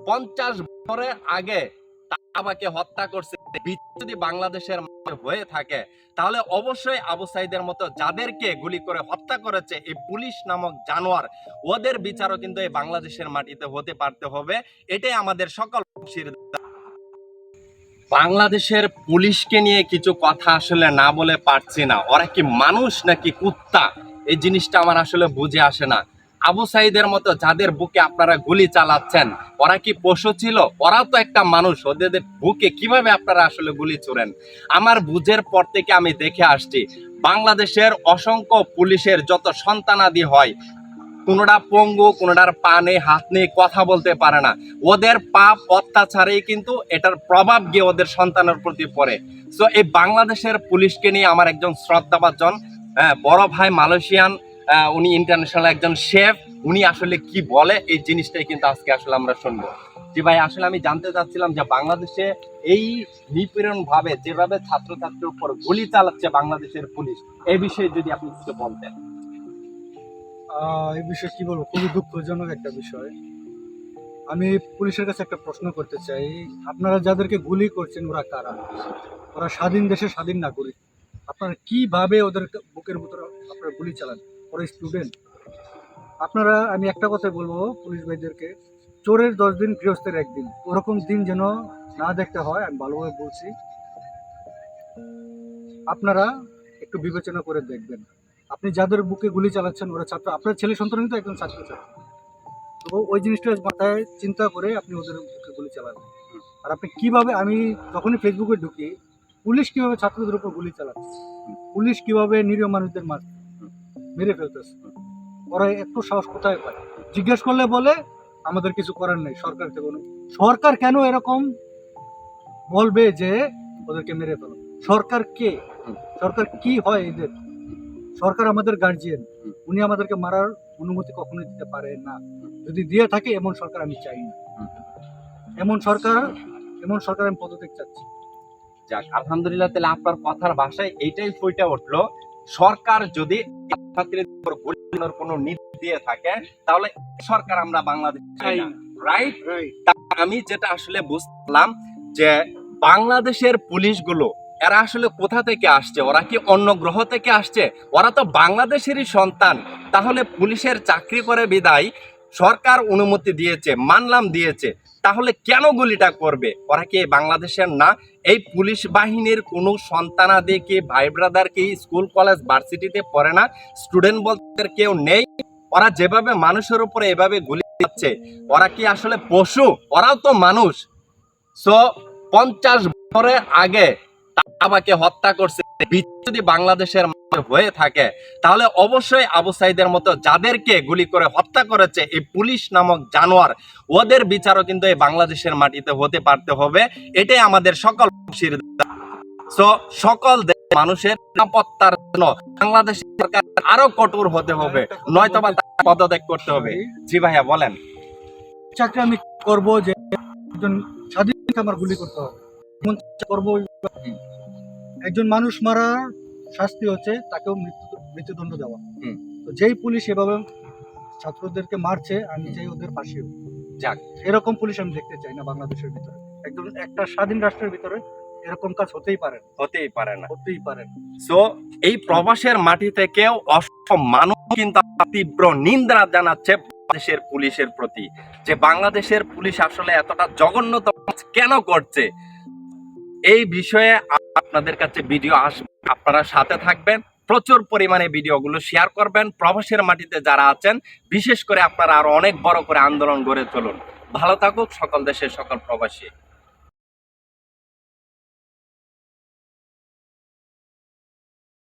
50 বছরের আগে আমাকে হত্যা করছে যদি বাংলাদেশের হয়ে থাকে, তাহলে অবশ্যই আবু সাইদের মতো যাদেরকে গুলি করে হত্যা করেছে এই পুলিশ নামক জানোয়ার, ওদের বিচারও কিন্তু এই বাংলাদেশের মাটিতে হতে পারতে হবে। এটাই আমাদের সকল বাংলাদেশের পুলিশকে নিয়ে কিছু কথা আসলে না বলে পারছি না। ওরা কি মানুষ নাকি কুত্তা, এই জিনিসটা আমার আসলে বুঝে আসে না। আবু সাইদের মতো যাদের বুকে আপনারা গুলি চালাচ্ছেন, ওরা কি পশু ছিল? ওরাও তো একটা মানুষ, ওদের বুকে কিভাবে আপনারা আসলে গুলি ছোড়েন? আমার বুঝের পর থেকে আমি দেখে আসছি বাংলাদেশের অসংখ্য পুলিশের যত সন্তানাদি হয়, কোনোটা পঙ্গু, কোনোটার পা নেই, হাত নেই, কথা বলতে পারে না। ওদের পাপ অত্যাচারেই কিন্তু এটার প্রভাব গিয়ে ওদের সন্তানের প্রতি পড়ে। সো এই বাংলাদেশের পুলিশকে নিয়ে আমার একজন শ্রদ্ধাভাজন বড় ভাই মালয়েশিয়ান, উনি ইন্টারন্যাশনাল একজন শেফ, উনি আসলে কি বলে এই জিনিসটাই কিন্তু আজকে আসলে আমরা শুনবো। জি ভাই, আসলে আমি জানতে চাচ্ছিলাম যে বাংলাদেশে এই নিপীড়ন ভাবে যেভাবে ছাত্রছাত্রীর উপর গুলি চালাচ্ছে বাংলাদেশের পুলিশ, এই বিষয়ে যদি আপনি কিছু বলতেন। এই বিষয়ে কি বলবো, খুবই দুঃখজনক একটা বিষয়। আমি পুলিশের কাছে একটা প্রশ্ন করতে চাই, আপনারা যাদেরকে গুলি করছেন ওরা কারা? ওরা স্বাধীন দেশের স্বাধীন নাগরিক। আপনারা কিভাবে ওদের বুকের ভিতরে আপনারা গুলি চালান? ওরা স্টুডেন্ট। আপনারা, আমি একটা কথা বলবো পুলিশ ভাইদেরকে, চোরের 10 দিন গৃহস্থের 1 দিন, ওরকম দিন যেন না দেখতে হয়। আমি ভালোভাবে বলছি, আপনারা একটু বিবেচনা করে দেখবেন। আপনি যাদের বুকে গুলি চালাচ্ছেন ওরা ছাত্র, আপনার ছেলে সন্তান কিন্তু একজন ছাত্রছাত্রী। তো ওই জিনিসটা মাথায় চিন্তা করে আপনি ওদের বুকে গুলি চালাবেন। আর আপনি কিভাবে, আমি যখনই ফেসবুকে ঢুকি, পুলিশ কিভাবে ছাত্রদের উপর গুলি চালাচ্ছে, পুলিশ কিভাবে নিরীহ মানুষদের মেরে ফেলতেছে, ওরা একটু সাহস কোথায় পায়? জিজ্ঞেস করলে বলে আমাদের কিছু করার নেই, সরকার থেকে। সরকার কেন এরকম বলবে যে ওদেরকে মেরে ফেলো? সরকার কে? সরকার কি হয় এদের? সরকার আমাদের গার্জিয়ান, উনি আমাদেরকে মারার অনুমতি কখনোই দিতে পারে না। যদি দিয়ে থাকে এমন সরকার আমি চাই না। এমন সরকার আমি পদত্যাগ চাচ্ছি। যাক, আলহামদুলিল্লাহ, তাহলে আপনার কথার ভাষায় এইটাই ফুটে উঠলো, সরকার যদি ছাত্রীদের উপর গুলি চালানোর কোনো নীতি দিয়ে থাকে তাহলে সরকার আমরা বাংলাদেশ চাই না। রাইট? আমি যেটা আসলে বুঝলাম যে বাংলাদেশের পুলিশগুলো এরা আসলে কোথা থেকে আসছে? ওরা কি অন্য গ্রহ থেকে আসছে? ওরা তো বাংলাদেশেরই সন্তান। তাহলে পুলিশের চাকরি করে বিদায় সরকার অনুমতি দিয়েছে, মানলাম দিয়েছে, তাহলে কেন গুলিটা করবে? ওরা কি বাংলাদেশের না? এই পুলিশ বাহিনীর কোনো সন্তানাদি কি, ভাই ব্রাদার কি স্কুল কলেজ ভার্সিটিতে পড়ে না? স্টুডেন্ট বলতে কেউ নেই? ওরা যেভাবে মানুষের উপরে এভাবে গুলি দিচ্ছে, ওরা কি আসলে পশু? ওরাও তো মানুষ। সো 50 বছরের আগে আমাকে হত্যা করছে যদি বাংলাদেশের হয়ে থাকে, তাহলে অবশ্যই আবু সাইদের মতো যাদেরকে গুলি করে হত্যা করেছে এই পুলিশ নামক জানোয়ার, ওদের বিচারও কিন্তু এই বাংলাদেশের মাটিতে হতে পারতে হবে। এটাই আমাদের সকল সকল মানুষের নিরাপত্তার জন্য বাংলাদেশ সরকার আরো কঠোর হতে হবে, নয়তোবা পদত্যাগ করতে হবে। জি ভাইয়া বলেন। চাকরি আমি করবো যে একজন স্বাধীন আমার গুলি করতে হবে, করবো। একজন মানুষ মারা শাস্তি হচ্ছে তাকেও মৃত্যুদণ্ড দেওয়া। তো যেই পুলিশ এভাবে ছাত্রদেরকে মারছে, আমি চাই ওদের পাশেও যাক, এরকম পুলিশ আমি দেখতে চাই না বাংলাদেশের ভিতরে। একদম একটা স্বাধীন রাষ্ট্রের ভিতরে এরকম কাজ হতেই পারে না। সো এই প্রবাসের মাটি থেকেও অসংখ্য মানুষ কিন্তু তীব্র নিন্দা জানাচ্ছে বাংলাদেশের পুলিশের প্রতি, যে বাংলাদেশের পুলিশ আসলে এতটা জঘন্যতম কেন করছে। এই বিষয়ে আপনাদের কাছে ভিডিও আসবে, আপনারা সাথে থাকবেন, প্রচুর পরিমাণে ভিডিওগুলো শেয়ার করবেন। প্রবাসের মাটিতে যারা আছেন, বিশেষ করে আপনারা আরো অনেক বড় করে আন্দোলন গড়ে চলুন। ভালো থাকুক সকল দেশের সকল প্রবাসী।